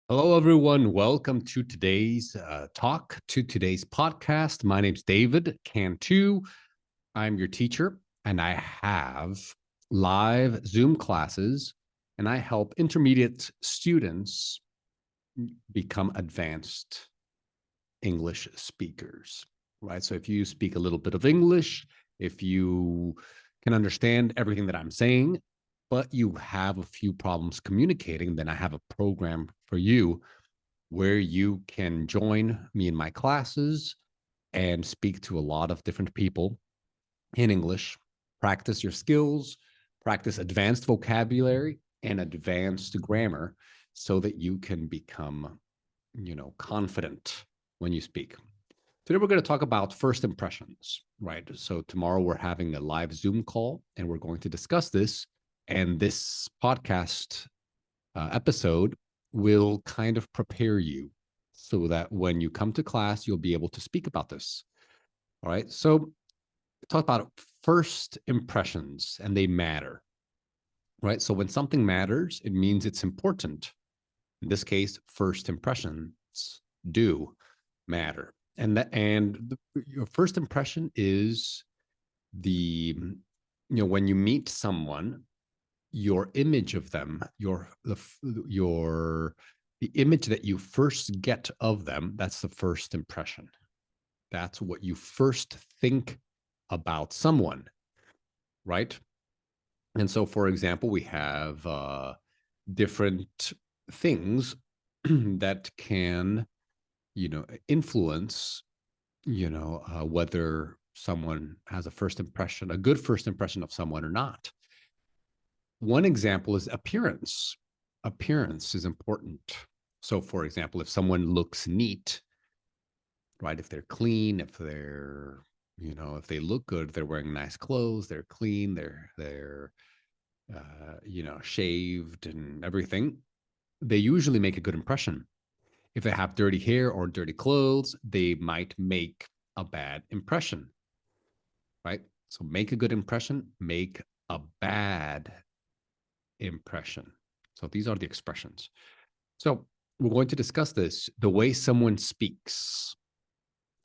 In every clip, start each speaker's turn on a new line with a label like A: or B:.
A: Hello, everyone. Welcome to today's today's podcast. My name's David Cantu. I'm your teacher, and I have live Zoom classes, and I help intermediate students become advanced English speakers, right? So if you speak a little bit of English, if you can understand everything that I'm saying, but you have a few problems communicating, then I have a program for you where you can join me in my classes and speak to a lot of different people in English, practice your skills, practice advanced vocabulary and advanced grammar so that you can become, confident when you speak. Today, we're going to talk about first impressions, right? So, tomorrow we're having a live Zoom call and we're going to discuss this. And this podcast episode will kind of prepare you so that when you come to class, you'll be able to speak about this. All right. So, talk about first impressions and they matter, right? So, when something matters, it means it's important. In this case, first impressions do matter. Your first impression is when you meet someone, your image of them, the image that you first get of them, that's the first impression. That's what you first think about someone, right? And so, for example, we have different things that can, influence, whether someone has a first impression, a good first impression of someone or not. One example is appearance. Appearance is important. So, for example, if someone looks neat, right? If they're clean, if they look good, they're wearing nice clothes, they're clean, they're shaved and everything, they usually make a good impression. If they have dirty hair or dirty clothes, they might make a bad impression, right? So make a good impression, make a bad impression. So these are the expressions. So we're going to discuss this. The way someone speaks,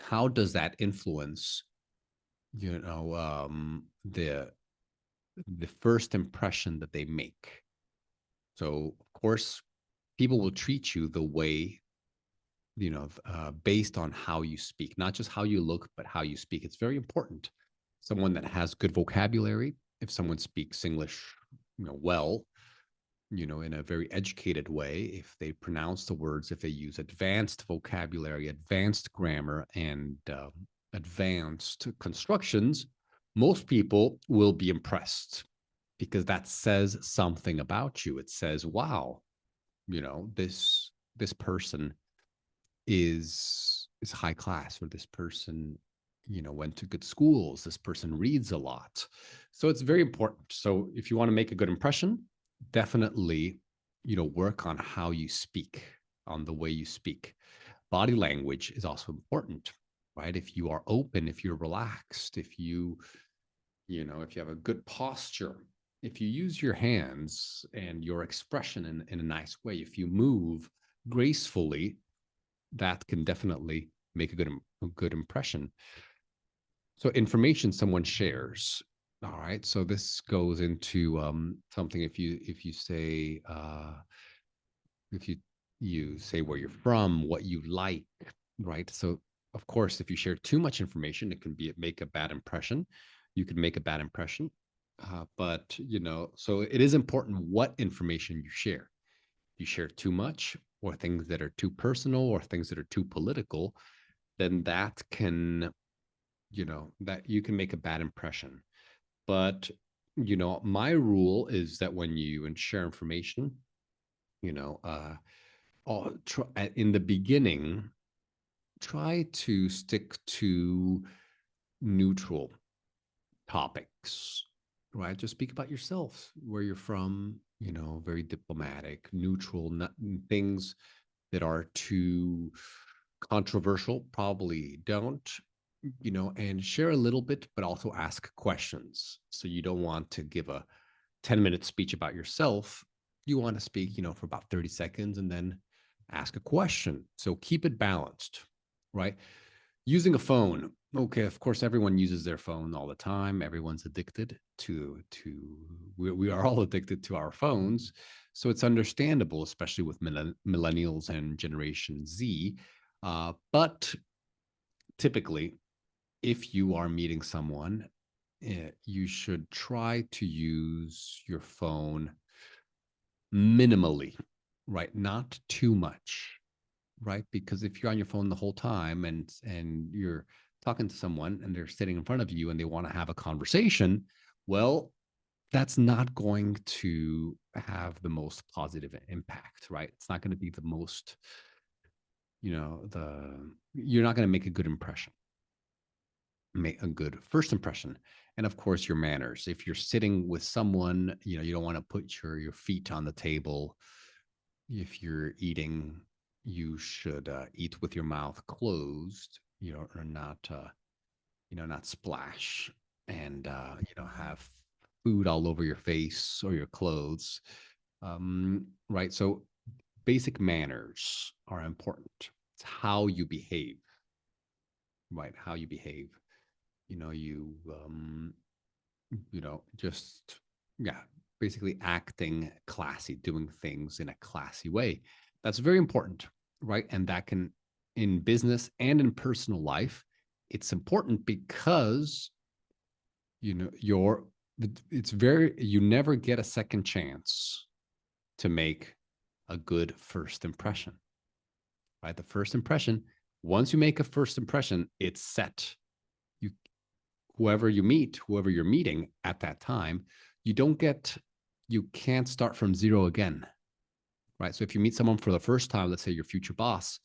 A: how does that influence, the first impression that they make? So of course, people will treat you the way, based on how you speak, not just how you look, but how you speak. It's very important. Someone that has good vocabulary, if someone speaks English, well, in a very educated way, if they pronounce the words, if they use advanced vocabulary, advanced grammar, and advanced constructions, most people will be impressed because that says something about you. It says, wow, this person is high class, or this person went to good schools, this person reads a lot. So it's very important. So if you want to make a good impression, definitely work on how you speak, on the way you speak. Body language is also important, right? If you are open, if you're relaxed, if you have a good posture, if you use your hands and your expression in a nice way, if you move gracefully, that can definitely make a good impression. So information someone shares. All right. So this goes into something. If you say if you say where you're from, what you like, right? So of course, if you share too much information, it can make a bad impression. You can make a bad impression. But so it is important what information you share. If you share too much, or things that are too personal, or things that are too political, then that you can make a bad impression. But my rule is that when you share information, you know in the beginning, try to stick to neutral topics, right? Just speak about yourself, where you're from, very diplomatic, neutral. Not things that are too controversial, probably don't, and share a little bit, but also ask questions. So you don't want to give a 10-minute speech about yourself. You want to speak, for about 30 seconds and then Ask a question. So keep it balanced, right? Using a phone. Okay, of course, everyone uses their phone all the time. Everyone's addicted we are all addicted to our phones. So it's understandable, especially with millennials and Generation Z. But typically, if you are meeting someone, you should try to use your phone minimally, right? Not too much, right? Because if you're on your phone the whole time and you're talking to someone and they're sitting in front of you and they want to have a conversation, well, that's not going to have the most positive impact, right? It's not going to be the most, you're not going to make a good impression, make a good first impression. And of course, your manners. If you're sitting with someone, you don't want to put your feet on the table. If you're eating, you should eat with your mouth closed, or not splash and have food all over your face or your clothes. Right. So basic manners are important. It's how you behave, right? How you behave. Just, yeah, basically acting classy, doing things in a classy way. That's very important, right? And that can, in business and in personal life, it's important because, your it's very, you never get a second chance to make a good first impression, right? The first impression, once you make a first impression, it's set. You whoever you meet, whoever you're meeting at that time, you can't start from zero again, right? So if you meet someone for the first time, let's say your future boss,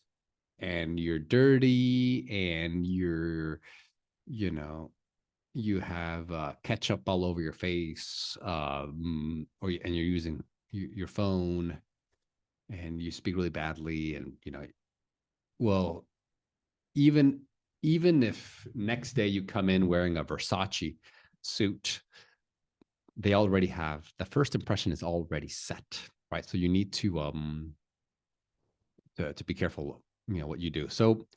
A: and you're dirty and you know, you have ketchup all over your face, and you're using your phone and you speak really badly, and well, even even if next day you come in wearing a Versace suit, they already have the first impression is already set, right? So you need to be careful, what you do. So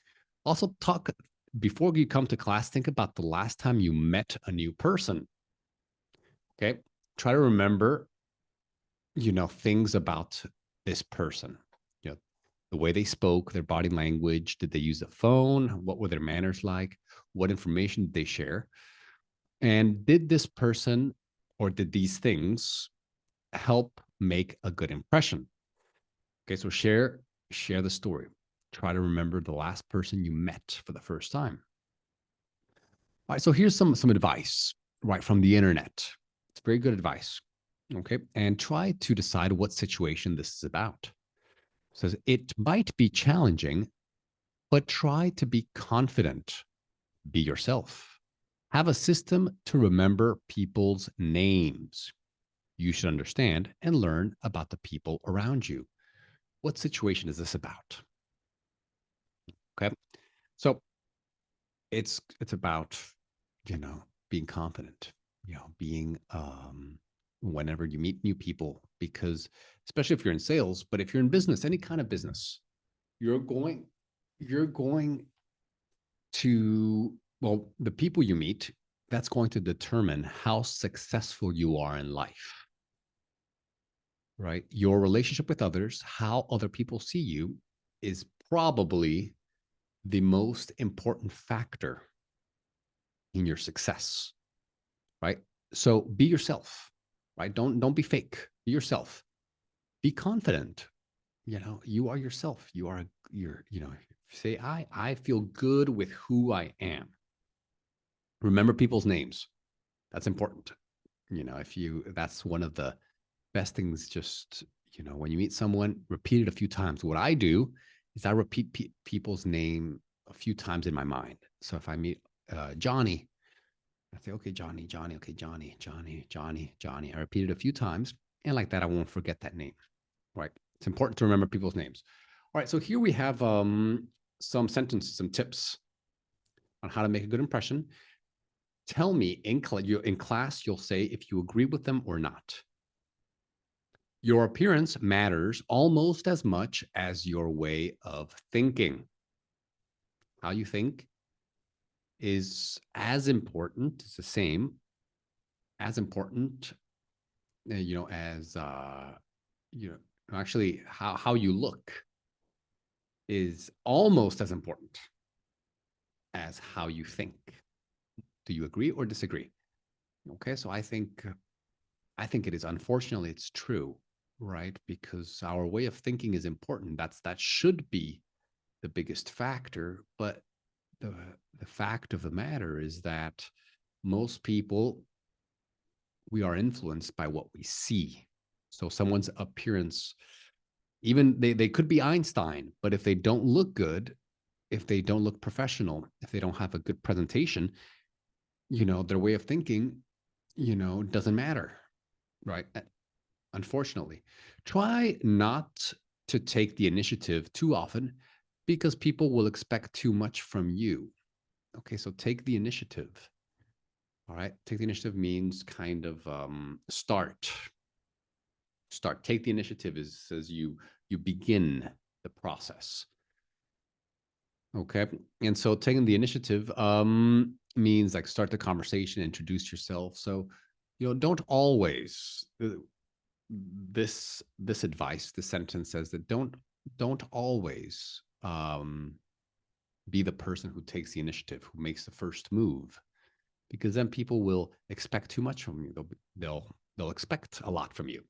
A: also talk before you come to class, think about the last time you met a new person. Okay. Try to remember, things about this person, the way they spoke, their body language. Did they use a phone? What were their manners like? What information did they share? And did this person or did these things help make a good impression? Okay, so share the story. Try to remember the last person you met for the first time. All right, so here's some advice, right, from the internet. It's very good advice. Okay, and try to decide what situation this is about. It says it might be challenging, but try to be confident. Be yourself. Have a system to remember people's names. You should understand and learn about the people around you. What situation is this about? Okay. So it's about, being confident, being whenever you meet new people, because especially if you're in sales, but if you're in business, any kind of business, you're going to, well, the people you meet, that's going to determine how successful you are in life, right? Your relationship with others, how other people see you, is probably the most important factor in your success, right? So be yourself, right? Don't be fake. Be yourself. Be confident. You are yourself. Say I feel good with who I am. Remember people's names. That's important. If you that's one of the best things. Just, when you meet someone, repeat it a few times. What I do is I repeat people's name a few times in my mind. So if I meet Johnny, I say, okay, Johnny, Johnny, okay, Johnny, Johnny, Johnny, Johnny. I repeat it a few times. And like that, I won't forget that name, right? It's important to remember people's names. All right. So here we have some sentences, some tips on how to make a good impression. Tell me in class, you'll say if you agree with them or not. Your appearance matters almost as much as your way of thinking. How you think is as important, it's the same, as important, as, actually how you look is almost as important as how you think. Do you agree or disagree? Okay, so I think it is. Unfortunately, it's true, right? Because our way of thinking is important. That should be the biggest factor. But the the fact of the matter is that most people, we are influenced by what we see. So someone's appearance, even they could be Einstein, but if they don't look good, if they don't look professional, if they don't have a good presentation, their way of thinking, doesn't matter, right? Unfortunately, try not to take the initiative too often because people will expect too much from you. Okay, so take the initiative. All right, take the initiative means kind of start. Take the initiative is says you begin the process. Okay, and so taking the initiative means like start the conversation, introduce yourself. So don't always this advice, this sentence says that don't always be the person who takes the initiative, who makes the first move, because then people will expect too much from you. They'll expect a lot from you.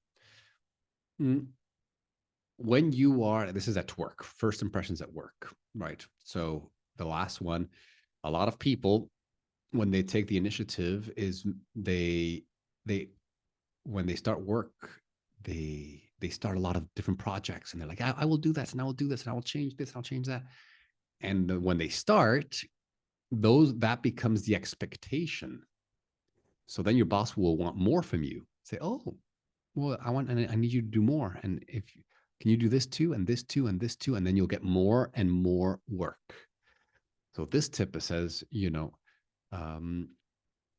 A: When you are, this is at work, first impressions at work, right? So the last one, a lot of people, when they take the initiative, is they when they start work, they start a lot of different projects, and they're like, I will do this, and I will do this, and I will change this, and I'll change that. And when they start, that becomes the expectation. So then your boss will want more from you. Say, oh, well, I need you to do more. And if can you do this too, and this too, and this too, and then you'll get more and more work. So this tip says, um,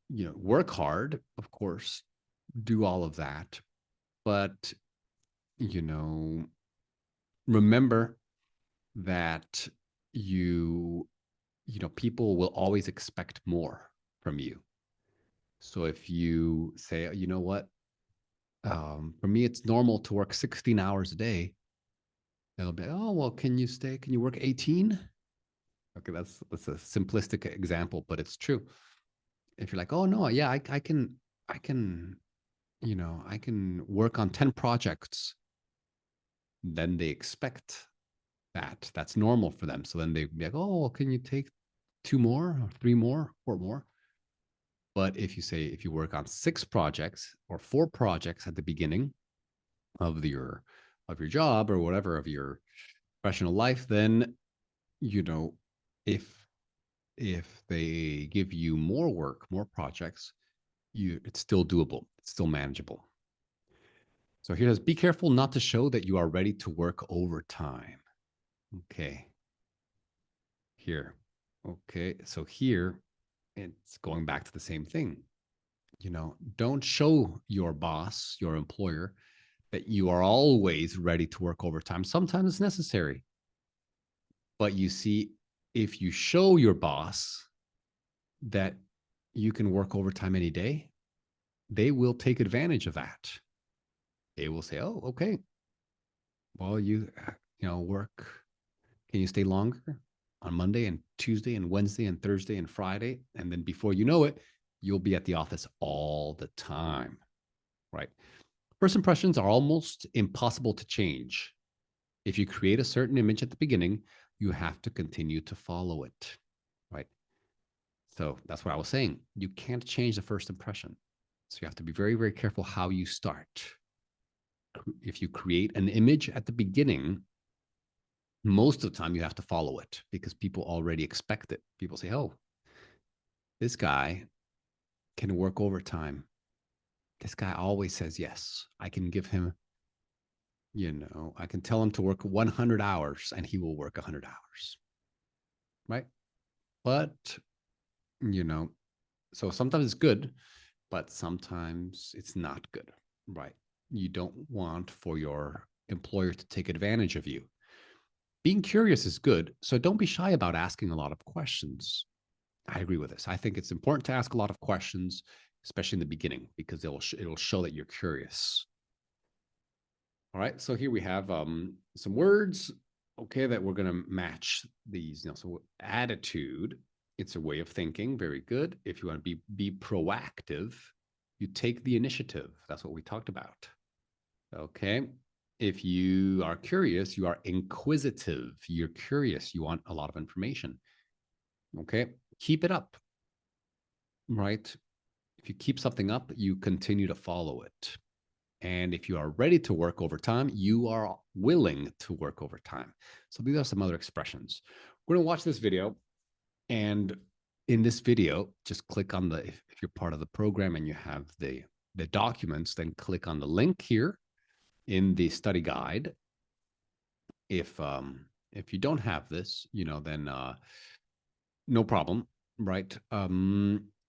A: work hard, of course, do all of that, but you know, remember that you people will always expect more from you. So if you say, you know what, for me it's normal to work 16 hours a day, they'll be, oh well, can you work 18? Okay, that's a simplistic example, but it's true. If you're like, oh no, yeah, I can I can work on 10 projects, then they expect that. That's normal for them. So then they'd be like, oh, well, can you take 2 more or 3 more, 4 more? But if you work on 6 projects or 4 projects at the beginning of your job or whatever of your professional life, then you know if they give you more work, more projects, it's still doable. It's still manageable. So here it says, be careful not to show that you are ready to work overtime. Okay. Here. Okay. So here it's going back to the same thing. Don't show your boss, your employer, that you are always ready to work overtime. Sometimes it's necessary. But you see, if you show your boss that you can work overtime any day, they will take advantage of that. They will say, oh, okay, well, work. Can you stay longer on Monday and Tuesday and Wednesday and Thursday and Friday? And then before you know it, you'll be at the office all the time, right? First impressions are almost impossible to change. If you create a certain image at the beginning, you have to continue to follow it, right? So that's what I was saying. You can't change the first impression. So you have to be very, very careful how you start. If you create an image at the beginning, most of the time you have to follow it because people already expect it. People say, oh, this guy can work overtime. This guy always says yes. I can give him, I can tell him to work 100 hours and he will work 100 hours. Right. But, you know, so sometimes it's good, but sometimes it's not good. Right. You don't want for your employer to take advantage of you. Being curious is good, so don't be shy about asking a lot of questions. I agree with this. I think it's important to ask a lot of questions, especially in the beginning, because it'll show that you're curious. All right, so here we have some words, okay, that we're going to match these. So attitude, it's a way of thinking. Very good. If you want to be proactive, you take the initiative. That's what we talked about. Okay. If you are curious, you are inquisitive. You're curious. You want a lot of information. Okay. Keep it up, right? If you keep something up, you continue to follow it. And if you are ready to work overtime, you are willing to work overtime. So these are some other expressions. We're going to watch this video. And in this video, just click on if you're part of the program and you have the documents, then click on the link here in the study guide. If you don't have this, then no problem, right? We're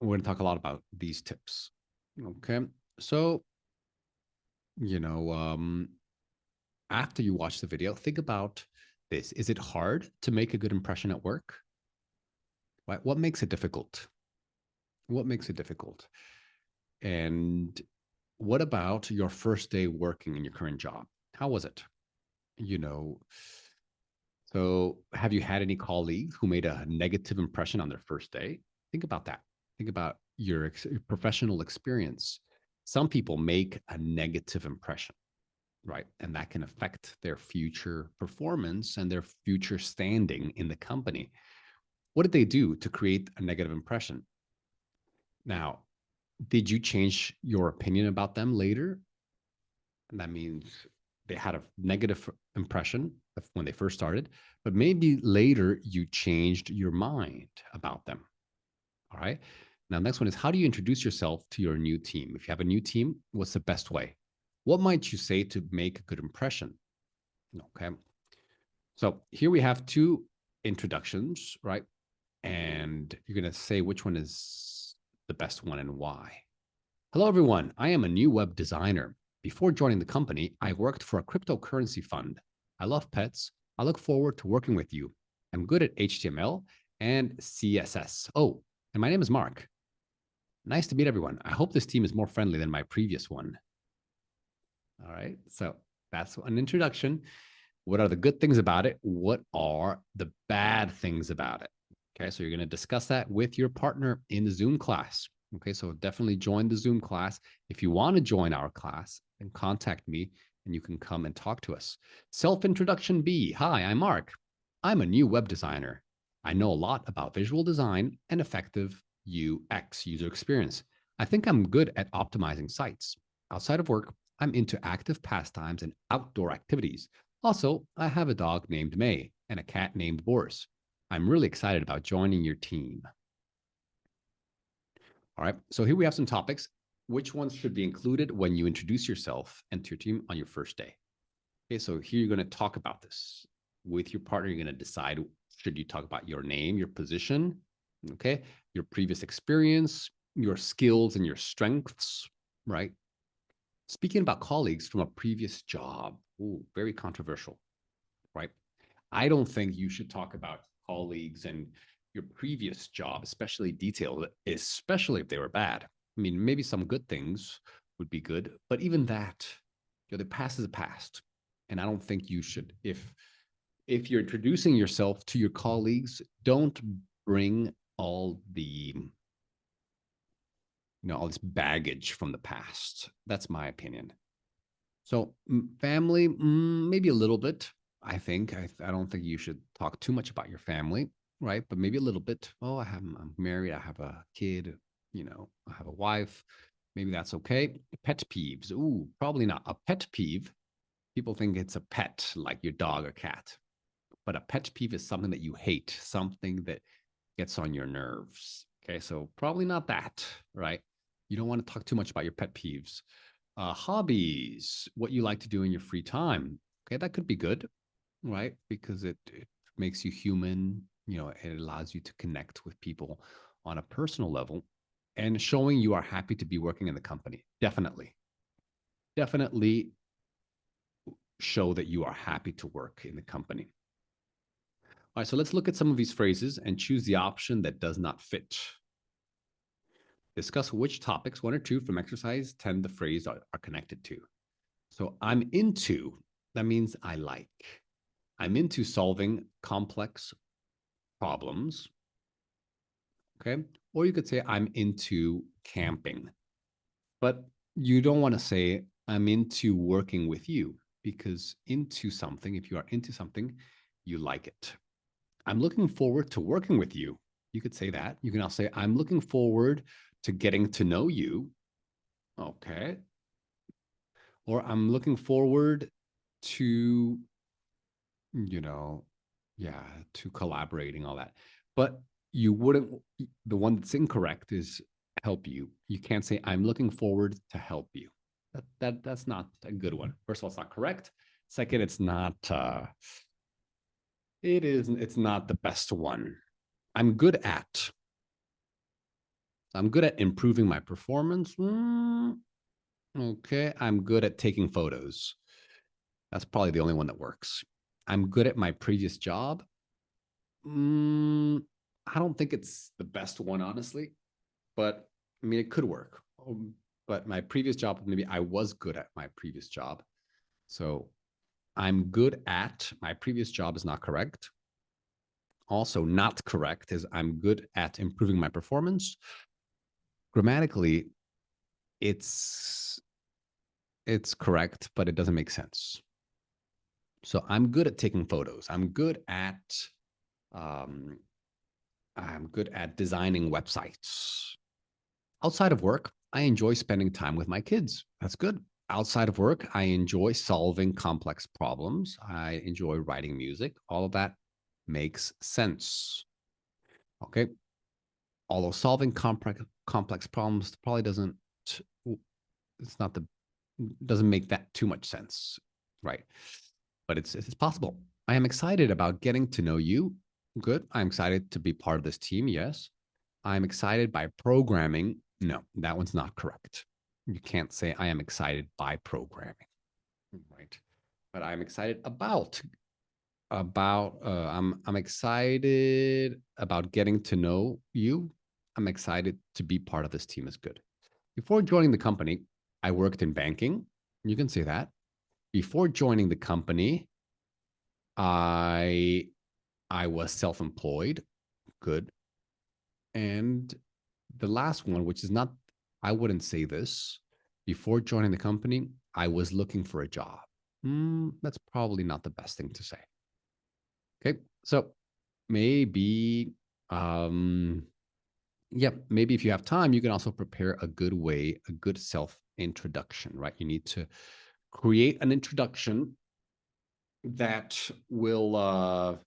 A: going to talk a lot about these tips. Okay, so after you watch the video, think about this. Is it hard to make a good impression at work? Right? What makes it difficult? What makes it difficult? And what about your first day working in your current job? How was it? So have you had any colleagues who made a negative impression on their first day? Think about that. Think about your professional experience. Some people make a negative impression, right? And that can affect their future performance and their future standing in the company. What did they do to create a negative impression? Now, did you change your opinion about them later? And that means they had a negative impression when they first started, but maybe later you changed your mind about them. All right. Now, next one is, how do you introduce yourself to your new team? If you have a new team, what's the best way? What might you say to make a good impression? Okay. So here we have two introductions, right? And you're going to say which one is the best one and why. Hello, everyone. I am a new web designer. Before joining the company, I worked for a cryptocurrency fund. I love pets. I look forward to working with you. I'm good at HTML and CSS. Oh, and my name is Mark. Nice to meet everyone. I hope this team is more friendly than my previous one. All right, so that's an introduction. What are the good things about it? What are the bad things about it? Okay, so you're going to discuss that with your partner in the Zoom class. Okay, so definitely join the Zoom class. If you want to join our class, then contact me and you can come and talk to us. Self-introduction B. Hi, I'm Mark. I'm a new web designer. I know a lot about visual design and effective UX, user experience. I think I'm good at optimizing sites. Outside of work, I'm into active pastimes and outdoor activities. Also, I have a dog named May and a cat named Boris. I'm really excited about joining your team. All right, so here we have some topics. Which ones should be included when you introduce yourself and to your team on your first day? Okay, so here you're going to talk about this with your partner. You're going to decide, should you talk about your name, your position, okay, your previous experience, your skills and your strengths, right? Speaking about colleagues from a previous job, ooh, very controversial, right? I don't think you should talk about colleagues and your previous job, especially detailed, especially if they were bad. I mean, maybe some good things would be good, but even that, the past is the past. And I don't think you should, if you're introducing yourself to your colleagues, don't bring all the, all this baggage from the past. That's my opinion. So family, maybe a little bit. I think I don't think you should talk too much about your family, right? But maybe a little bit. Oh, I'm married. I have a kid. I have a wife. Maybe that's okay. Pet peeves. Ooh, probably not. A pet peeve. People think it's a pet, like your dog or cat. But a pet peeve is something that you hate, something that gets on your nerves. Okay, so probably not that, right? You don't want to talk too much about your pet peeves. Hobbies, what you like to do in your free time. Okay, that could be good, right? Because it makes you human, it allows you to connect with people on a personal level and showing you are happy to be working in the company. Definitely. definitely show that you are happy to work in the company. All right, so let's look at some of these phrases and choose the option that does not fit. Discuss which topics, 1 or 2 from exercise 10, the phrase are connected to. So I'm into, that means I like. I'm into solving complex problems. Okay. Or you could say I'm into camping. But you don't want to say I'm into working with you, because into something, if you are into something, you like it. I'm looking forward to working with you. You could say that. You can also say I'm looking forward to getting to know you. Okay. Or I'm looking forward to, you know, yeah, to collaborating, all that. But you wouldn't, the one that's incorrect is help you. You can't say, I'm looking forward to help you. That's not a good one. First of all, it's not correct. Second, it's not, it's not the best one. I'm good at, improving my performance. Okay. I'm good at taking photos. That's probably the only one that works. I'm good at my previous job. I don't think it's the best one, honestly, but I mean, it could work. But my previous job, maybe I was good at my previous job. So I'm good at my previous job is not correct. Also, not correct is I'm good at improving my performance. Grammatically, it's correct, but it doesn't make sense. So I'm good at taking photos. I'm good at designing websites. Outside of work, I enjoy spending time with my kids. That's good. Outside of work, I enjoy solving complex problems. I enjoy writing music. All of that makes sense. Okay. Although solving complex problems probably doesn't, it's not the, doesn't make that too much sense. Right. But it's possible. I am excited about getting to know you. Good. I'm excited to be part of this team. Yes. I'm excited by programming. No, that one's not correct. You can't say I am excited by programming, right? But I'm excited about I'm excited about getting to know you. I'm excited to be part of this team is good. Before joining the company, I worked in banking. You can say that. Before joining the company, I was self-employed. Good. And the last one, which is not, I wouldn't say this. Before joining the company, I was looking for a job. That's probably not the best thing to say. Okay. So maybe, maybe if you have time, you can also prepare a good self introduction, right? You need to create an introduction that will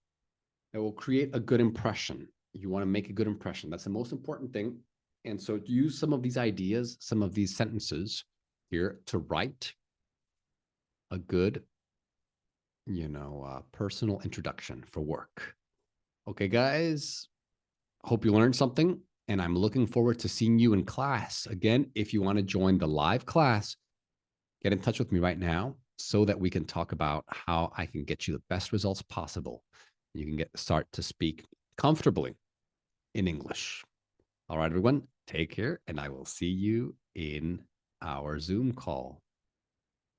A: create a good impression. You want to make a good impression. That's the most important thing. And so use some of these ideas, some of these sentences here to write a good, personal introduction for work. Okay, guys, hope you learned something. And I'm looking forward to seeing you in class. Again, if you want to join the live class, get in touch with me right now so that we can talk about how I can get you the best results possible. You can start to speak comfortably in English. All right, everyone, take care, and I will see you in our Zoom call.